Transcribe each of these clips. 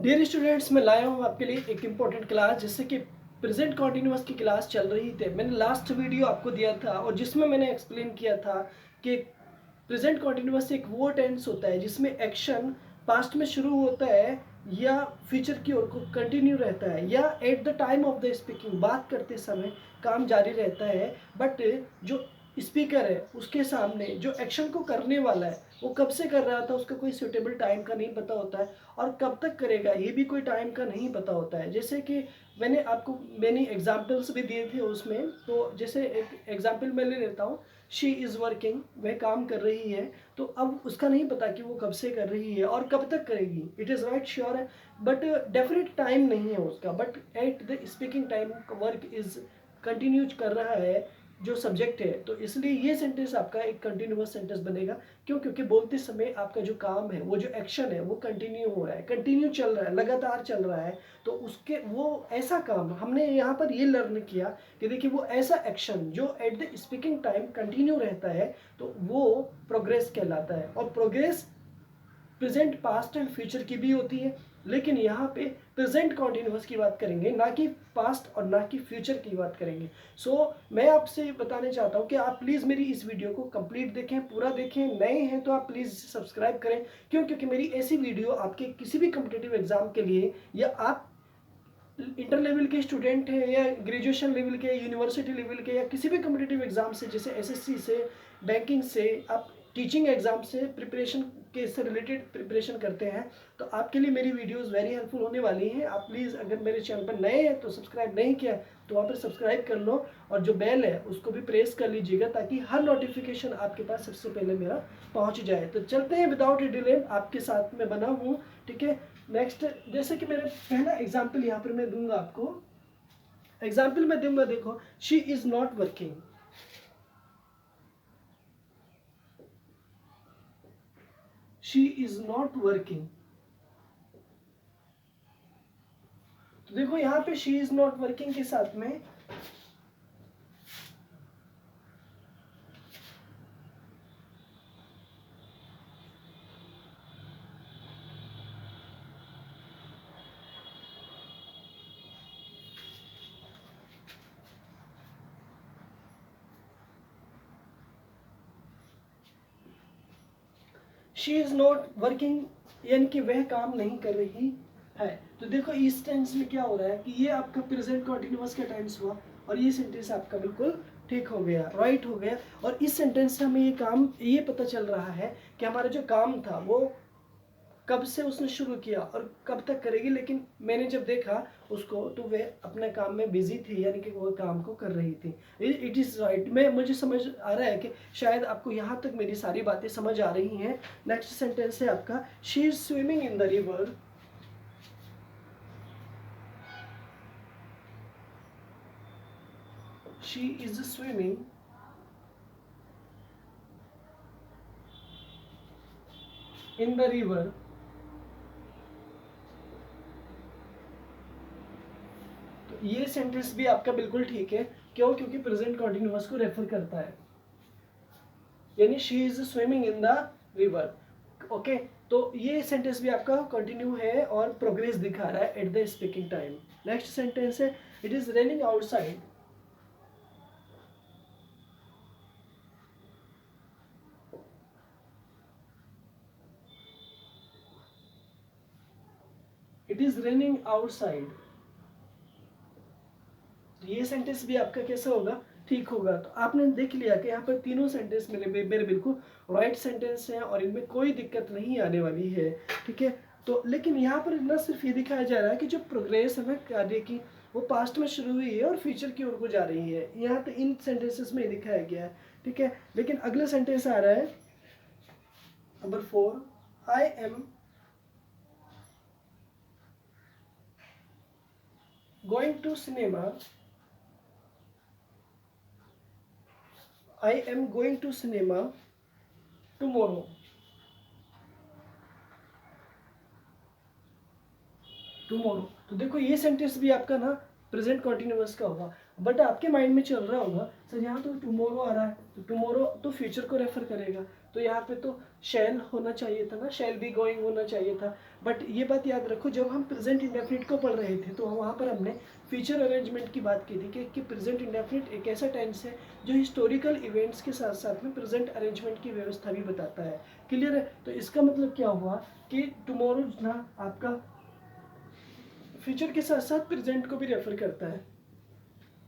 Dear students, मैं लाया हूँ आपके लिए एक इम्पोर्टेंट क्लास, जिससे कि प्रेजेंट कॉन्टिन्यूअस की क्लास चल रही थी। मैंने लास्ट वीडियो आपको दिया था और जिसमें मैंने एक्सप्लेन किया था कि प्रेजेंट कॉन्टिन्यूअस एक वो टेंस होता है जिसमें एक्शन पास्ट में शुरू होता है या फ्यूचर की ओर को कंटिन्यू रहता है, या at the time of the speaking, बात करते समय काम जारी रहता है। बट जो स्पीकर है उसके सामने जो एक्शन को करने वाला है वो कब से कर रहा था उसका कोई सुटेबल टाइम का नहीं पता होता है, और कब तक करेगा ये भी कोई टाइम का नहीं पता होता है। जैसे कि मैंने आपको मैंने एग्जाम्पल्स भी दिए थे उसमें, तो जैसे एक एग्जाम्पल मैं ले लेता हूँ, शी इज़ वर्किंग, वह काम कर रही है। तो अब उसका नहीं पता कि वो कब से कर रही है और कब तक करेगी। इट इज़ राइट, श्योर है, बट डेफिनेट टाइम नहीं है उसका। But at the speaking time work is continue कर रहा है जो सब्जेक्ट है, तो इसलिए ये सेंटेंस आपका एक कंटिन्यूअस सेंटेंस बनेगा। क्यों? क्योंकि बोलते समय आपका जो काम है, वो जो एक्शन है, वो कंटिन्यू हो रहा है, कंटिन्यू चल रहा है, लगातार चल रहा है। तो उसके वो ऐसा काम हमने यहाँ पर ये लर्न किया कि देखिए वो ऐसा एक्शन जो eight the speaking time continue रहता है, तो वो प्रोग्रेस कहलाता है। और progress present, past and future की भी होती है, लेकिन यहाँ पे प्रेजेंट कॉन्टिन्यूअस की बात करेंगे, ना कि पास्ट और ना कि फ्यूचर की बात करेंगे। मैं आपसे बताने चाहता हूँ कि आप प्लीज़ मेरी इस वीडियो को कंप्लीट देखें, पूरा देखें। नए हैं तो आप प्लीज़ सब्सक्राइब करें। क्यों? क्योंकि मेरी ऐसी वीडियो आपके किसी भी कम्पिटिटिव एग्जाम के लिए, या आप इंटर लेवल के स्टूडेंट हैं या ग्रेजुएशन लेवल के, यूनिवर्सिटी लेवल के, या किसी भी कम्पिटिटिव एग्जाम से, जैसे एसएससी से, बैंकिंग से, आप टीचिंग एग्जाम से प्रिपरेशन के से रिलेटेड प्रिपरेशन करते हैं, तो आपके लिए मेरी वीडियोस वेरी हेल्पफुल होने वाली हैं। आप प्लीज़ अगर मेरे चैनल पर नए हैं तो सब्सक्राइब नहीं किया तो वहाँ पर सब्सक्राइब कर लो, और जो बेल है उसको भी प्रेस कर लीजिएगा, ताकि हर नोटिफिकेशन आपके पास सबसे पहले मेरा पहुँच जाए। तो चलते हैं विदाउट ए डिले, आपके साथ में बना हूँ, ठीक है। नेक्स्ट, जैसे कि मेरा पहला एग्जाम्पल यहाँ पर मैं दूंगा आपको। एग्जाम्पल मैं दूंगा, देखो, she is not working. She is not working. तो देखो यहाँ पे शी इज नॉट वर्किंग के साथ में शी इज नॉट वर्किंग, यानी कि वह काम नहीं कर रही है। तो देखो इस टेंस में क्या हो रहा है कि ये आपका प्रेजेंट कॉन्टिन्यूअस का टेंस हुआ, और ये सेंटेंस आपका बिल्कुल ठीक हो गया, राइट हो गया। और इस सेंटेंस से हमें ये पता चल रहा है कि हमारा जो काम था वो कब से उसने शुरू किया और कब तक करेगी। लेकिन मैंने जब देखा उसको, तो वह अपने काम में बिजी थी, यानी कि वो काम को कर रही थी। It is right. मुझे समझ आ रहा है कि शायद आपको यहाँ तक मेरी सारी बातें समझ आ रही हैं। नेक्स्ट सेंटेंस है आपका, she is swimming in the river. She is swimming in the river. ये सेंटेंस भी आपका बिल्कुल ठीक है। क्यों? क्योंकि प्रेजेंट कॉन्टिन्यूअस को रेफर करता है, यानी she is swimming in the river. Okay, तो ये सेंटेंस भी आपका कंटिन्यू है और प्रोग्रेस दिखा रहा है at the speaking time. Next sentence है, it is raining outside. It is raining outside. ये सेंटेंस भी आपका कैसा होगा? ठीक होगा। तो आपने देख लिया कि यहाँ पर तीनों सेंटेंस मेरे बिल्कुल राइट सेंटेंस हैं और इनमें कोई दिक्कत नहीं आने वाली है, ठीक है। तो लेकिन यहाँ पर ना सिर्फ ये दिखाया जा रहा है कि जो प्रोग्रेस है ना कार्य की, वो पास्ट में शुरू हुई है और फ्यूचर की ओर को जा रही है। यहाँ तो इन सेंटेंसेस में दिखाया गया है, ठीक है। लेकिन अगला सेंटेंस आ रहा है number 4, I am going to cinema. I am going to cinema tomorrow. Tomorrow. तो देखो ये सेंटेंस भी आपका ना प्रेजेंट कॉन्टिन्यूअस का होगा, बट आपके माइंड में चल रहा होगा सर यहाँ तो टुमारो आ रहा है, तो टुमारो तो फ्यूचर को रेफर करेगा। तो यहाँ पे तो शैल होना चाहिए था ना, शैल बी गोइंग होना चाहिए था। बट ये बात याद रखो, जब हम प्रेजेंट इंडेफिनिट को पढ़ रहे थे तो वहाँ पर हमने फ्यूचर अरेंजमेंट की बात की थी कि प्रेजेंट इंडेफिनिट एक ऐसा टेंस है जो हिस्टोरिकल इवेंट्स के साथ साथ में प्रेजेंट अरेंजमेंट की व्यवस्था भी बताता है। क्लियर है? तो इसका मतलब क्या हुआ कि टुमारो ना आपका फ्यूचर के साथ साथ प्रेजेंट को भी रेफर करता है।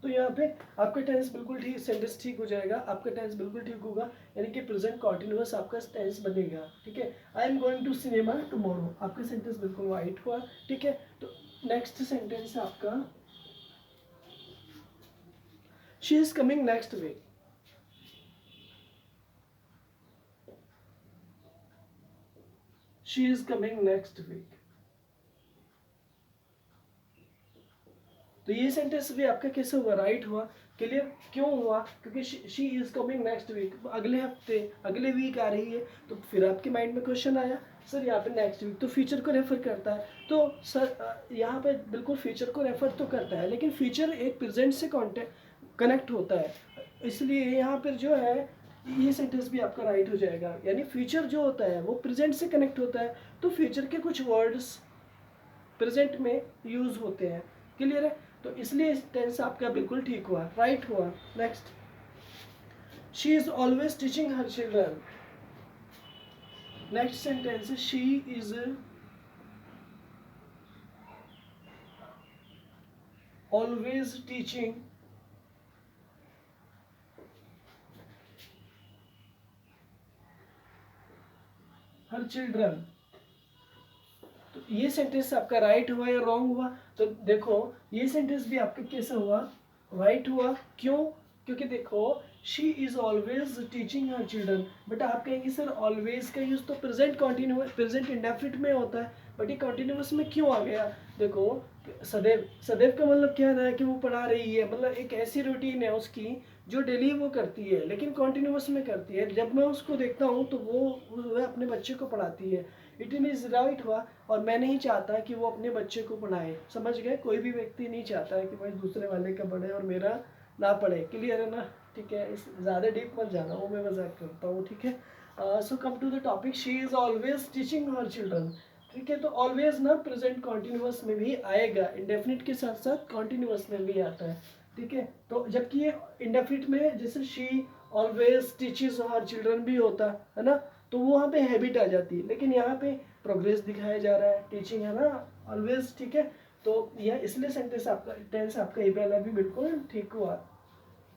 तो यहाँ पे आपका टेंस बिल्कुल ठीक, सेंटेंस ठीक हो जाएगा, आपका टेंस बिल्कुल ठीक होगा, यानी कि प्रेजेंट कॉन्टिन्यूअस आपका टेंस बनेगा। ठीक है, I am going to cinema tomorrow, आपका सेंटेंस बिल्कुल राइट हुआ। ठीक है, तो नेक्स्ट सेंटेंस आपका she is coming next week. She is coming next week, तो ये सेंटेंस भी आपका कैसे हुआ? राइट हुआ। क्लियर? क्यों हुआ? क्योंकि she is coming next week, अगले हफ्ते, अगले वीक आ रही है। तो फिर आपके माइंड में क्वेश्चन आया, सर यहाँ पे नेक्स्ट वीक तो फ्यूचर को रेफर करता है। तो सर यहाँ पे बिल्कुल फ्यूचर को रेफर तो करता है, लेकिन फ्यूचर एक प्रेजेंट से कनेक्ट होता है, इसलिए यहाँ पर जो है ये सेंटेंस भी आपका राइट हो जाएगा। यानी फ्यूचर जो होता है वो प्रेजेंट से कनेक्ट होता है, तो फ्यूचर के कुछ वर्ड्स प्रेजेंट में यूज होते हैं। क्लियर है? तो इसलिए टेंस आपका बिल्कुल ठीक हुआ, राइट हुआ। Next, she is always teaching her children. Next sentence, she is always teaching her children. तो ये सेंटेंस आपका राइट हुआ या रॉन्ग हुआ? तो देखो ये सेंटेंस भी आपका कैसा हुआ? राइट हुआ। क्यों? क्योंकि देखो she is always teaching her children, but आप कहेंगे सर ऑलवेज का यूज तो प्रेजेंट कॉन्टिन्यूस, प्रेजेंट इंडेफिनिट में होता है, बट ये कॉन्टिन्यूस में क्यों आ गया? देखो सदैव, सदैव का मतलब क्या है कि वो पढ़ा रही है, मतलब एक ऐसी रूटीन है उसकी जो डेली वो करती है, लेकिन कॉन्टिन्यूस में करती है। जब मैं उसको देखता हूँ तो वो अपने बच्चे को पढ़ाती है। इट इज राइट हुआ। और मैं नहीं चाहता कि वो अपने बच्चे को पढ़ाए, समझ गए? कोई भी व्यक्ति नहीं चाहता है कि भाई दूसरे वाले का पढ़े और मेरा ना पढ़े। क्लियर है ना? ठीक है, इस ज़्यादा डीप मत जाना, वो मैं मजाक करता हूँ। ठीक है, so come to the topic, she is always teaching her children. ठीक है, तो ऑलवेज ना प्रेजेंट कॉन्टिन्यूस में भी आएगा, इंडेफिनिट के साथ साथ कॉन्टिन्यूस में भी आता है। ठीक है, तो जबकि ये इंडेफिनिट में जैसे she always teaches her children भी होता है ना, तो वहाँ पे हैबिट आ जाती है, लेकिन यहाँ पे प्रोग्रेस दिखाया जा रहा है, टीचिंग है ना ऑलवेज। ठीक है, तो यह इसलिए सेंटेंस आपका, टेंस आपका ये पहला भी बिल्कुल ठीक हुआ।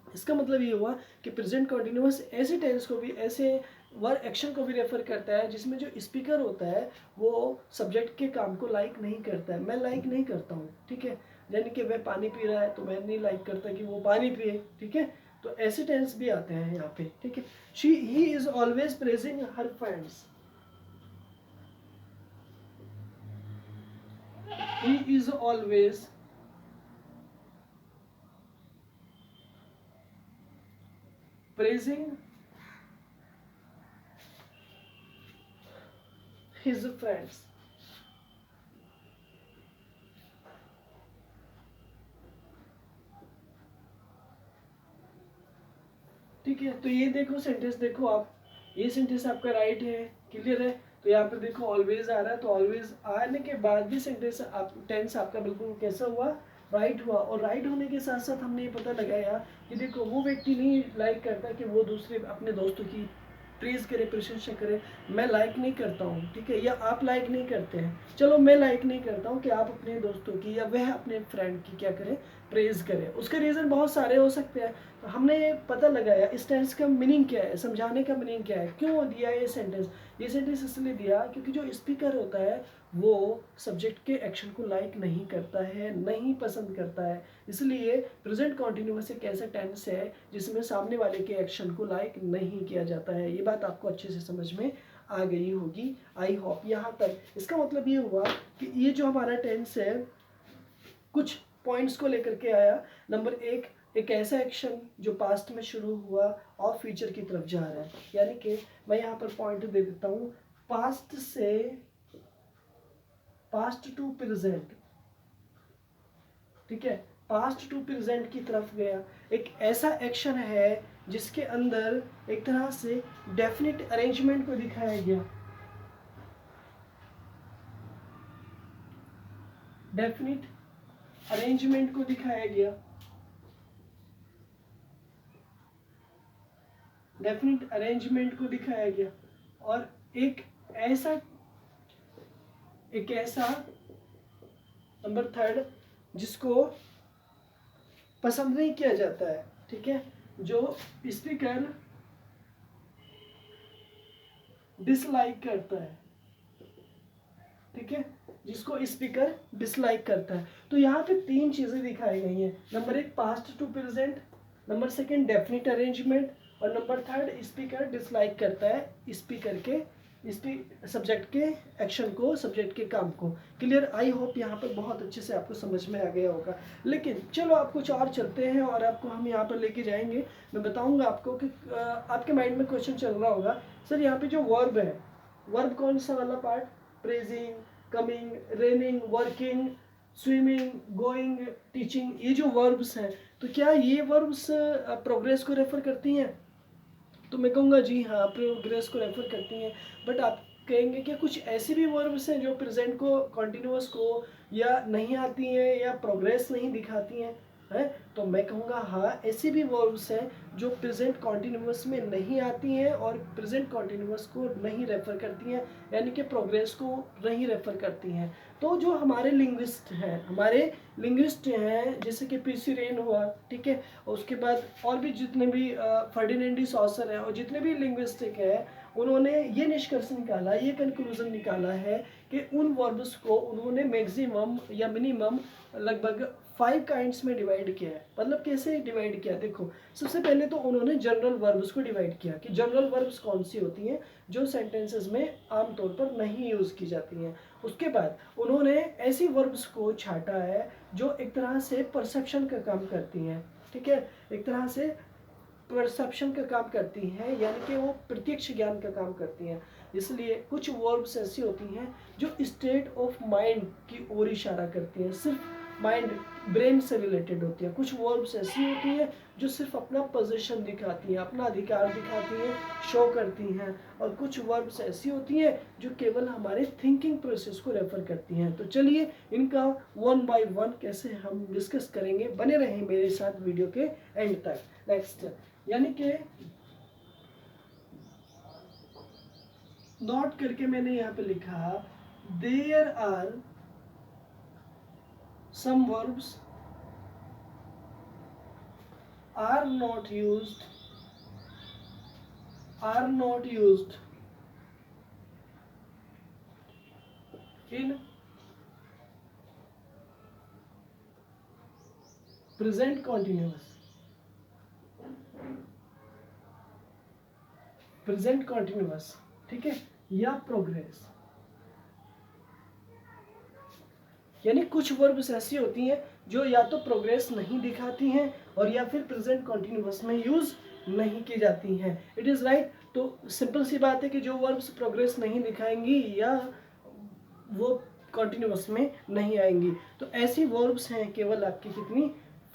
इसका मतलब ये हुआ कि प्रेजेंट कॉन्टिन्यूअस ऐसे टेंस को भी, ऐसे वर्ब एक्शन को भी रेफर करता है जिसमें जो स्पीकर होता है वो सब्जेक्ट के काम को लाइक नहीं करता है। मैं लाइक नहीं करता हूँ, ठीक है, यानी कि वह पानी पी रहा है तो मैं नहीं लाइक करता कि वो पानी पिए। ठीक है, तो ऐसे टेंस भी आते हैं यहाँ पे। ठीक है, she he is always praising her friends. He is always praising his friends। ठीक है, तो ये देखो सेंटेंस, देखो आप, ये सेंटेंस आपका राइट है। क्लियर है? तो यहाँ पे देखो ऑलवेज आ रहा है, तो ऑलवेज आने के बाद भी सेंटेंस आप, टेंस आपका बिल्कुल कैसा हुआ? राइट हुआ। और राइट होने के साथ साथ हमने ये पता लगाया कि देखो वो व्यक्ति नहीं लाइक करता कि वो दूसरे अपने दोस्तों की प्रेज करे, प्रशंसा करे। मैं लाइक नहीं करता हूँ, ठीक है, या आप लाइक नहीं करते हैं, चलो मैं लाइक नहीं करता हूँ कि आप अपने दोस्तों की या वह अपने फ्रेंड की क्या करें, प्रेज करें। उसके रीज़न बहुत सारे हो सकते हैं। तो हमने ये पता लगाया इस टेंस का मीनिंग क्या है, समझाने का मीनिंग क्या है, क्यों दिया ये सेंटेंस। ये सेंटेंस इसलिए दिया क्योंकि जो स्पीकर होता है वो सब्जेक्ट के एक्शन को लाइक नहीं करता है, नहीं पसंद करता है। इसलिए प्रेजेंट कॉन्टिन्यूअस एक ऐसा टेंस है जिसमें सामने वाले के एक्शन को लाइक नहीं किया जाता है। ये बात आपको अच्छे से समझ में आ गई होगी, आई होप। यहाँ तक इसका मतलब ये हुआ कि ये जो हमारा टेंस है कुछ पॉइंट्स को लेकर के आया। नंबर एक ऐसा एक्शन जो पास्ट में शुरू हुआ और फ्यूचर की तरफ जा रहा है, यानी कि मैं यहाँ पर पॉइंट दे देता हूँ, पास्ट से पास्ट टू प्रेजेंट। ठीक है, पास्ट टू प्रेजेंट की तरफ गया, एक ऐसा एक्शन है जिसके अंदर एक तरह से डेफिनेट अरेंजमेंट को दिखाया गया, डेफिनेट अरेंजमेंट को दिखाया गया, डेफिनेट अरेंजमेंट को दिखाया गया। और एक ऐसा नंबर थर्ड जिसको पसंद नहीं किया जाता है, ठीक है, जो स्पीकर डिसलाइक करता है, ठीक है, जिसको स्पीकर डिसलाइक करता है। तो यहाँ पे 3 चीजें दिखाई गई हैं। Number 1 past to present, number 2 definite arrangement, और नंबर 3 स्पीकर डिसलाइक करता है स्पीकर के सब्जेक्ट के एक्शन को, सब्जेक्ट के काम को। क्लियर? आई होप यहाँ पर बहुत अच्छे से आपको समझ में आ गया होगा। लेकिन चलो आप कुछ और चलते हैं और आपको हम यहाँ पर लेके जाएंगे। मैं बताऊंगा आपको कि आपके माइंड में क्वेश्चन चल रहा होगा, सर यहाँ पे जो वर्ब है, वर्ब कौन सा वाला part, praising, coming, raining, working, swimming, going, teaching, ये जो वर्ब्स हैं, तो क्या ये वर्ब्स प्रोग्रेस को रेफर करती हैं? तो मैं कहूँगा जी हाँ, प्रोग्रेस को रेफर करती हैं। बट आप कहेंगे कि कुछ ऐसी भी वर्ब्स हैं जो प्रेजेंट को, कॉन्टिन्यूअस को या नहीं आती हैं या प्रोग्रेस नहीं दिखाती हैं, है? तो मैं कहूँगा हाँ, ऐसी भी वर्ब्स हैं जो प्रेजेंट कॉन्टिन्यूअस में नहीं आती हैं और प्रेजेंट कॉन्टिन्यूअस को नहीं रेफर करती हैं, यानी कि प्रोग्रेस को नहीं रेफर करती हैं। तो जो हमारे लिंग्विस्ट हैं, जैसे कि पीसी रेन हुआ, ठीक है, और उसके बाद और भी जितने भी फर्डिनेंड डी सॉसर हैं और जितने भी लिंग्विस्टिक हैं, उन्होंने ये निष्कर्ष निकाला, ये कंक्लूजन निकाला है कि उन वर्ब्स को उन्होंने मैक्सिमम या मिनिमम लगभग 5 काइंड्स में डिवाइड किया है। मतलब कैसे डिवाइड किया? देखो, सबसे पहले तो उन्होंने जनरल वर्ब्स को डिवाइड किया कि जनरल वर्ब्स कौन सी होती हैं जो सेंटेंसेस में आमतौर पर नहीं यूज़ की जाती हैं। उसके बाद उन्होंने ऐसी वर्ब्स को छांटा है जो एक तरह से परसेप्शन का काम करती हैं, ठीक है, एक तरह से परसेप्शन का काम करती हैं, यानी कि वो प्रत्यक्ष ज्ञान का काम करती हैं। इसलिए कुछ वर्ब्स ऐसी होती हैं जो स्टेट ऑफ माइंड की ओर इशारा करती हैं, सिर्फ माइंड, ब्रेन से रिलेटेड होती है। कुछ वर्ब्स ऐसी होती हैं जो सिर्फ अपना पोजीशन दिखाती हैं, अपना अधिकार दिखाती हैं, शो करती हैं। और कुछ वर्ब्स ऐसी होती हैं जो केवल हमारे थिंकिंग प्रोसेस को रेफर करती हैं। तो चलिए इनका 1 बाय 1 कैसे हम डिस्कस करेंगे, बने रहें मेरे साथ वीडियो के एंड तक। नेक्स्ट, यानी कि नोट करके मैंने यहाँ पे लिखा, there are some verbs are not used in present continuous, ठीक है, या प्रोग्रेस। यानी कुछ वर्ब्स ऐसी होती हैं जो या तो प्रोग्रेस नहीं दिखाती हैं और या फिर प्रेजेंट कॉन्टिन्यूअस में यूज नहीं की जाती हैं। It is right. तो सिंपल सी बात है कि जो वर्ब्स प्रोग्रेस नहीं दिखाएंगी या वो कॉन्टिन्यूअस में नहीं आएंगी, तो ऐसी वर्ब्स हैं केवल आपकी कितनी,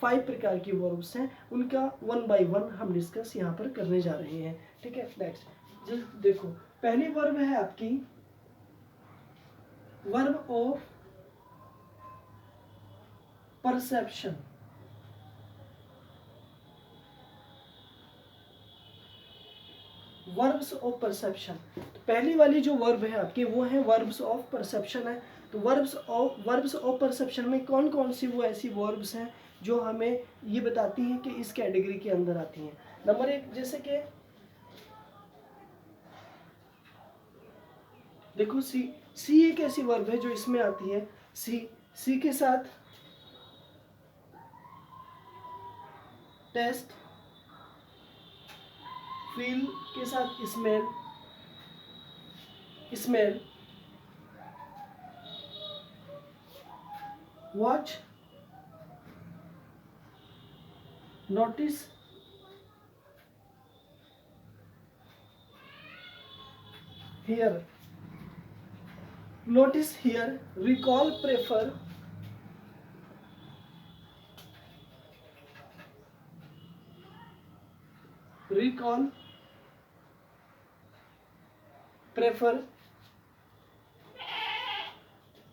5 प्रकार की वर्ब्स हैं। उनका 1 बाय 1 हम डिस्कस यहाँ पर करने जा रहे हैं, ठीक है। नेक्स्ट देखो, पहली वर्ब है आपकी verb of perception. Verbs of perception, तो पहली वाली जो वर्ब है आपकी वो है वर्ब्स ऑफ परसेप्शन है। तो वर्ब्स ऑफ परसेप्शन में कौन कौन सी वो ऐसी वर्ब्स हैं जो हमें ये बताती हैं कि इस कैटेगरी के अंदर आती हैं। नंबर 1, जैसे कि देखो, सी एक ऐसी वर्ब है जो इसमें आती है। सी के साथ टेस्ट, फील के साथ smell, watch, notice, hear, recall, prefer, recall, prefer,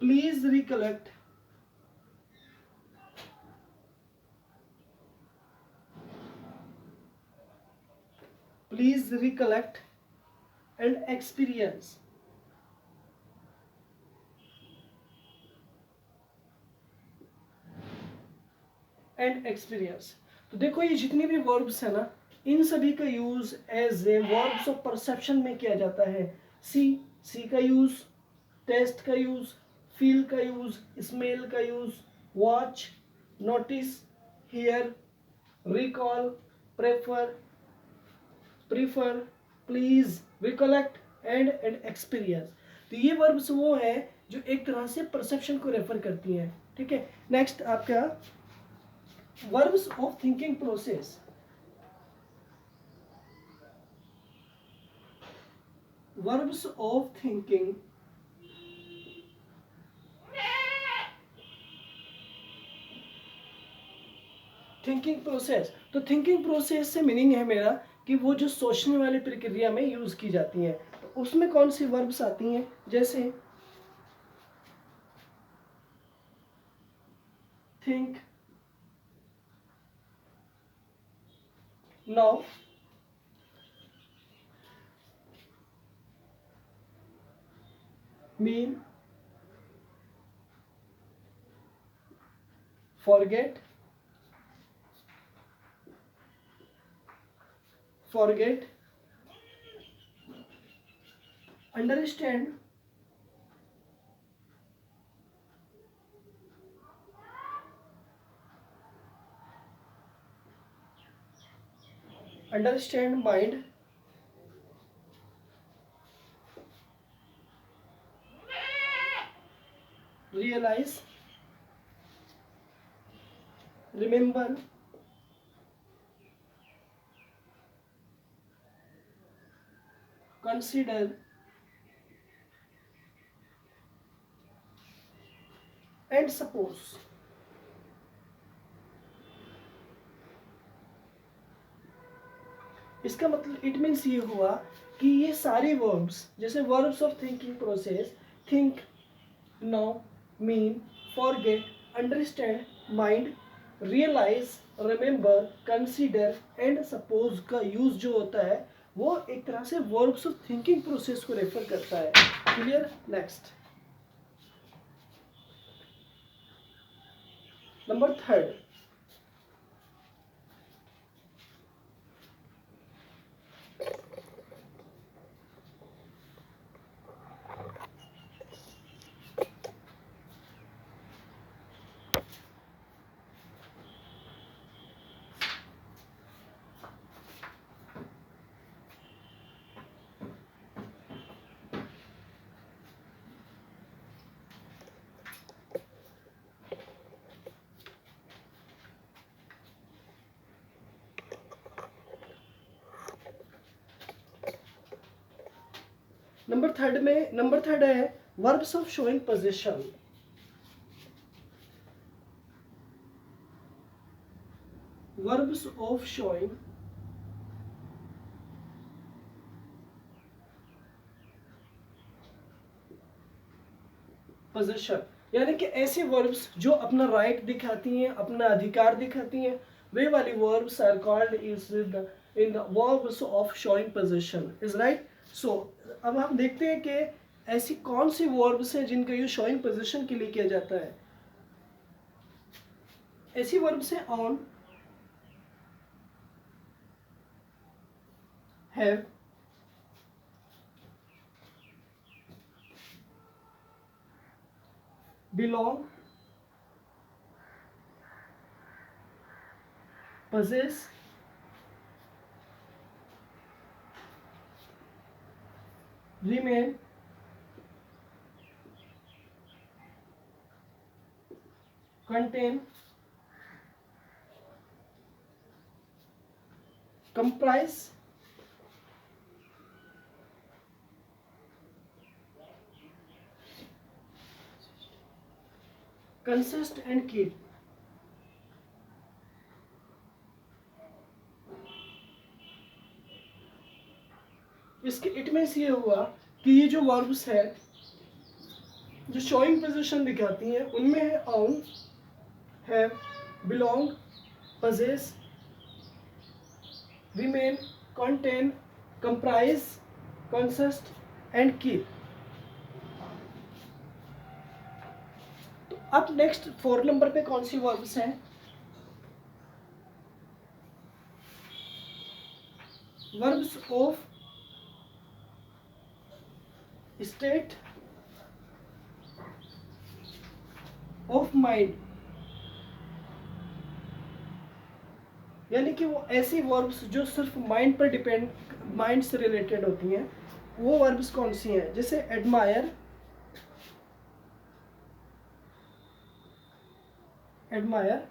please recollect, please recollect, and experience. And experience. तो देखो ये जितनी भी वर्ब्स है ना, इन सभी का use as a verbs of perception में किया जाता है। सी का यूज, टेस्ट का यूज, फील का यूज, स्मेल का use, watch, notice, hear, recall, prefer, prefer, please, recollect and experience. तो ये वर्ब्स वो है जो एक तरह से परसेप्शन को रेफर करती हैं। ठीक है, नेक्स्ट आपका verbs of thinking process। verbs of thinking process. तो थिंकिंग प्रोसेस से मीनिंग है मेरा कि वो जो सोचने वाली प्रक्रिया में यूज की जाती है, तो उसमें कौन सी वर्ब्स आती हैं, जैसे think, know, mean, forget, understand, mind, realise, remember, consider and suppose. इसका मतलब इट मीन्स ये हुआ कि ये सारी वर्ब्स, जैसे verbs of thinking process, think, know, mean, forget, understand, mind, realise, remember, consider and suppose का यूज जो होता है वो एक तरह से वर्ब्स ऑफ थिंकिंग प्रोसेस को रेफर करता है। Clear? Next, number third, number third है verbs of showing position. verbs of showing possession, यानी कि ऐसे verbs जो अपना राइट दिखाती हैं, अपना अधिकार दिखाती हैं, वे वाली verbs are called in the verbs of showing possession is right। so अब हम देखते हैं कि ऐसी कौन सी verbs हैं जिनका यूज showing possession के लिए किया जाता है। ऐसी verbs है on, have, belong, possess, remain, contain, comprise, consist and keep। It means ये हुआ कि ये जो वर्ब्स है जो शोइंग पोजीशन दिखाती हैं उनमें है own, have, belong, possess, remain, contain, comprise, consist and keep. तो अब नेक्स्ट 4 नंबर पे कौन सी वर्ब्स हैं? Verbs of state of mind, यानी कि वो ऐसी वर्ब्स जो सिर्फ माइंड पर डिपेंड, माइंड से रिलेटेड होती हैं, वो वर्ब्स कौन सी हैं? जैसे admire, admire,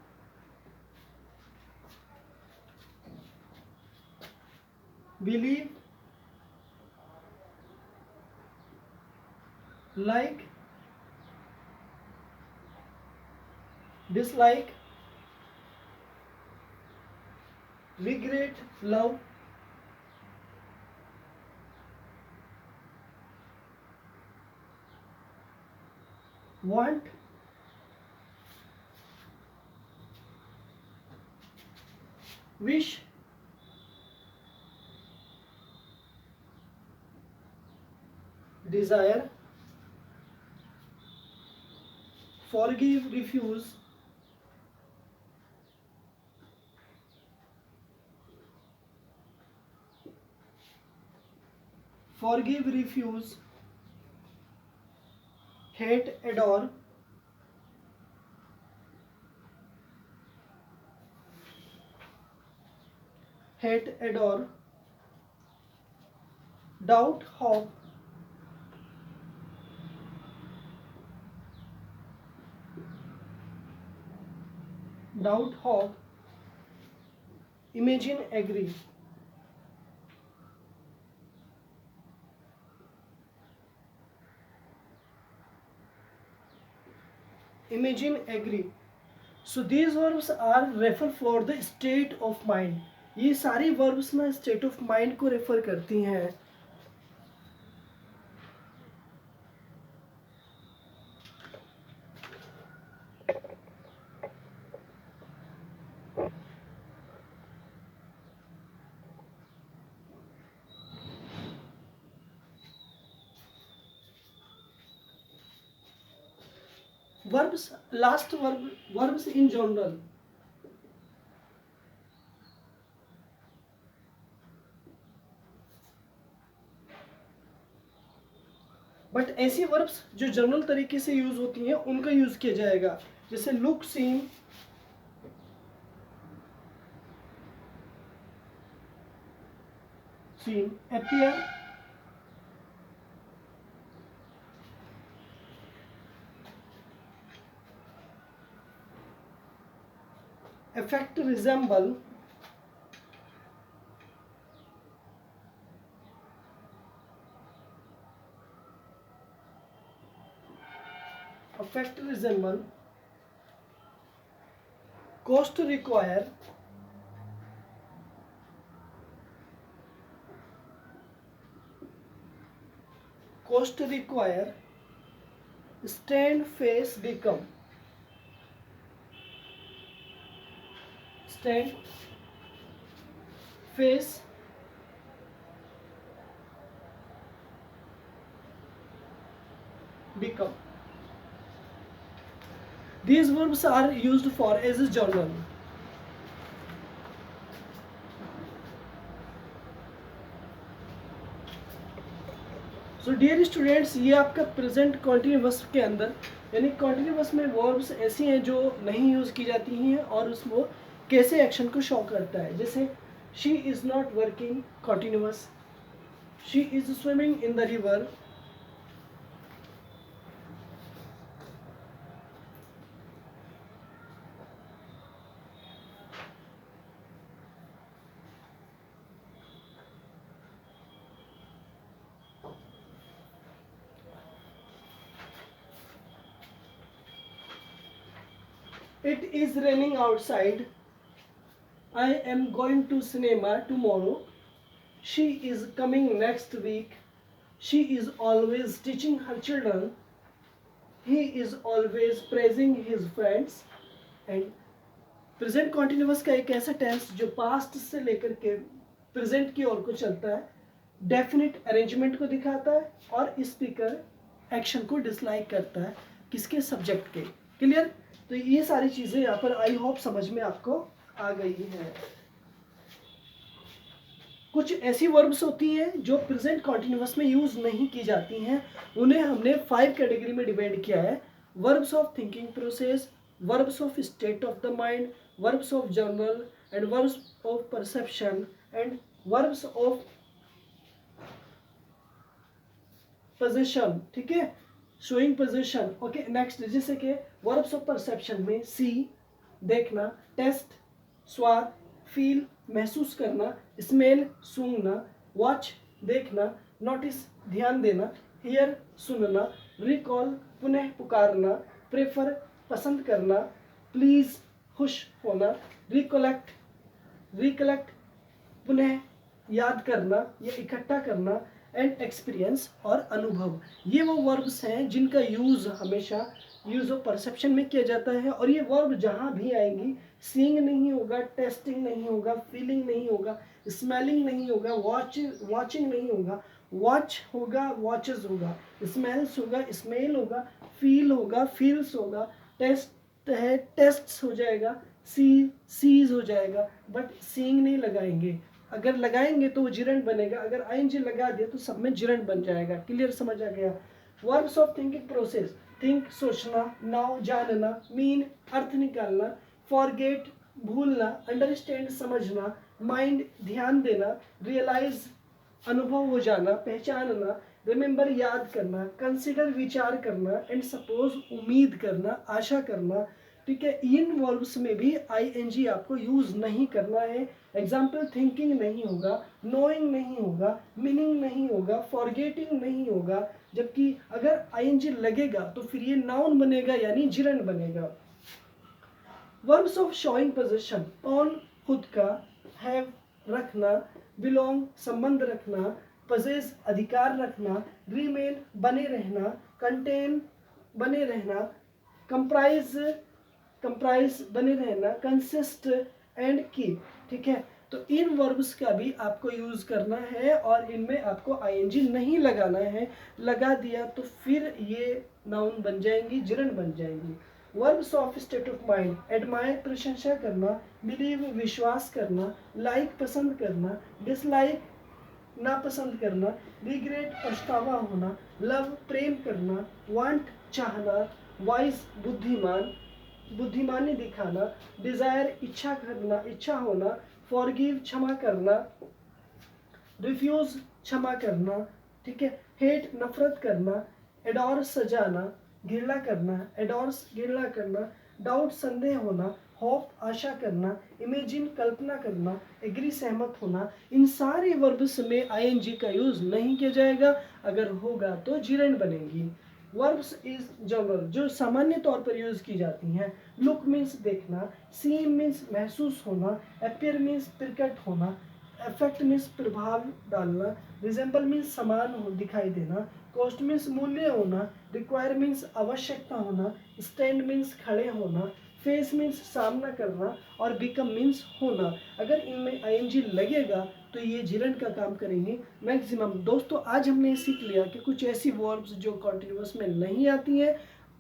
believe, like, dislike, regret, love, want, wish, desire, forgive, refuse, forgive, refuse, hate, adore, hate, adore, doubt, hope, doubt, hope, imagine, agree. Imagine, agree. So these verbs are refer for the state of mind. ये सारी verbs ना state of mind को refer करती हैं. Verbs, last verb, verbs in general. But ऐसी verbs जो general तरीके से यूज होती हैं उनका यूज किया जाएगा, जैसे look, seam, appear, affect, resemble, cost, require, stand, face, become, stand, face, become. These verbs are used for as a journal. So dear students, ये आपका प्रेजेंट कॉन्टिन्यूअस के अंदर, यानी कॉन्टिन्यूअस में वर्ब्स ऐसी हैं जो नहीं यूज़ की जाती हैं और उसको कैसे एक्शन को शो करता है. जैसे she is not working, continuous. She is swimming in the river. It is raining outside. I am going to cinema tomorrow. She is coming next week. She is always teaching her children, he is always praising his friends. And present continuous का एक ऐसा tense जो past से लेकर के present की ओर को चलता है, डेफिनेट अरेंजमेंट को दिखाता है और स्पीकर एक्शन को डिसलाइक करता है किसके, सब्जेक्ट के। क्लियर? तो ये सारी चीजें यहाँ पर आई होप समझ में आपको आ गई है। कुछ ऐसी वर्ब्स होती हैं जो प्रेजेंट कॉन्टिन्यूअस में यूज नहीं की जाती हैं, उन्हें हमने 5 कैटेगरी में डिवाइड किया है। Verbs of thinking process, verbs of state of the mind, verbs of journal and verbs of perception and verbs of position. ठीक है, शोइंग पोजीशन। ओके, नेक्स्ट जैसे कि वर्ब्स ऑफ परसेप्शन में सी देखना, टेस्ट स्वाद, फील महसूस करना, स्मेल सूंघना, वॉच देखना, नोटिस ध्यान देना, हियर सुनना, रिकॉल पुनः पुकारना, प्रेफर पसंद करना, प्लीज खुश होना, रिकलेक्ट पुनः याद करना या इकट्ठा करना, एंड एक्सपीरियंस और अनुभव। ये वो वर्ब्स हैं जिनका यूज हमेशा यूज ऑफ परसेप्शन में किया जाता है। और ये वर्ब जहाँ भी आएंगी, सीइंग नहीं होगा, टेस्टिंग नहीं होगा, फीलिंग नहीं होगा, स्मेलिंग नहीं होगा, वॉचिंग नहीं होगा, वॉच होगा, वॉचेस होगा, स्मेल्स होगा, स्मेल होगा, फील होगा, फील्स होगा, टेस्ट है, टेस्ट्स हो जाएगा, सीज हो जाएगा, बट सीइंग नहीं लगाएंगे। अगर लगाएंगे तो वो जिरंड बनेगा, अगर आईएनजी लगा दिया तो सब में जिरंड बन जाएगा। क्लियर? समझ आ गया? Verbs of thinking process, think सोचना, नाउ जानना, मीन अर्थ निकालना, फॉरगेट भूलना, अंडरस्टैंड समझना, माइंड ध्यान देना, रियलाइज अनुभव हो जाना, पहचानना, रिमेंबर याद करना, कंसिडर विचार करना, एंड सपोज उम्मीद करना, आशा करना। ठीक है, इन वर्ब्स में भी आईएनजी आपको यूज नहीं करना है। एग्जाम्पल, थिंकिंग नहीं होगा, नोइंग नहीं होगा, मीनिंग नहीं होगा, फॉरगेटिंग नहीं होगा। जबकि अगर आईएनजी लगेगा तो फिर ये नाउन बनेगा यानी जिरंड बनेगा। Verbs of showing position, on खुद का, हैव रखना, बिलोंग संबंध रखना, पजेस अधिकार रखना, रिमेन बने रहना, कंटेन बने रहना, कंप्राइज बने रहना, कंसिस्ट एंड कीप। ठीक है, तो इन वर्ब्स का भी आपको यूज करना है और इनमें आपको आईएनजी नहीं लगाना है। लगा दिया तो फिर ये नाउन बन जाएंगी, जिरंड बन जाएंगी। Verbs of state of mind, admire प्रशंसा करना, बिलीव विश्वास करना, लाइक पसंद करना, डिसलाइक नापसंद करना, रिग्रेट पछतावा होना, लव प्रेम करना, वांट चाहना, वाइज बुद्धिमानी दिखाना, डिजायर इच्छा करना, इच्छा होना, फॉरगिव क्षमा करना, रिफ्यूज क्षमा करना। ठीक है, हेट नफरत करना, एडोर सजाना, घृणा करना, एडोर्स घृणा करना, डाउट संदेह होना, होप आशा करना, इमेजिन कल्पना करना, एग्री सहमत होना। इन सारे वर्ब्स में आईएनजी का यूज नहीं किया जाएगा, अगर होगा तो जिरंड बनेंगी। वर्ब्स इज जनरल, जो सामान्य तौर पर यूज की जाती हैं। लुक मीन्स देखना, सी मीन्स महसूस होना, अपीयर मीन्स प्रकट होना, इफेक्ट मीन्स प्रभाव डालना, रिजेंबल मीन्स समान हो दिखाई देना, कॉस्ट मीन्स मूल्य होना, रिक्वायर मीन्स आवश्यकता होना, स्टैंड मीन्स खड़े होना, फेस मीन्स सामना करना और बिकम मीन्स होना। अगर इनमें आईएनजी लगेगा तो ये जिरंड का काम करेंगे मैक्सिमम। दोस्तों, आज हमने सीख लिया कि कुछ ऐसी वर्ब्स जो कॉन्टिन्यूअस में नहीं आती हैं,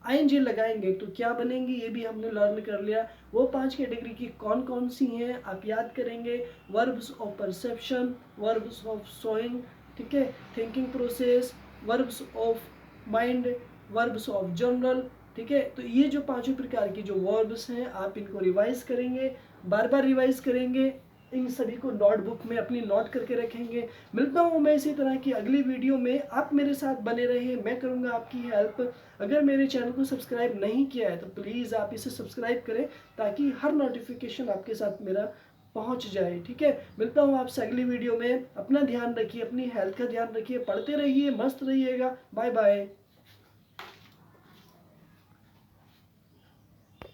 आईएनजी लगाएंगे तो क्या बनेंगी, ये भी हमने लर्न कर लिया। वो 5 कैटेगरी की कौन कौन सी हैं आप याद करेंगे। Verbs of perception, verbs of showing, ठीक है, thinking process, verbs of mind, verbs of journal. ठीक है, तो ये जो 5 प्रकार की जो वर्ब्स हैं आप इनको रिवाइज करेंगे, बार बार रिवाइज करेंगे, इन सभी को नोटबुक में अपनी नोट करके रखेंगे। मिलता हूँ मैं इसी तरह की अगली वीडियो में, आप मेरे साथ बने रहिए, मैं करूँगा आपकी हेल्प। अगर मेरे चैनल को सब्सक्राइब नहीं किया है तो प्लीज़ आप इसे सब्सक्राइब करें ताकि हर नोटिफिकेशन आपके साथ मेरा पहुंच जाए। ठीक है, मिलता हूँ आपसे अगली वीडियो में। अपना ध्यान रखिए, अपनी हेल्थ का ध्यान रखिए, पढ़ते रहिए, मस्त रहिएगा। Bye bye.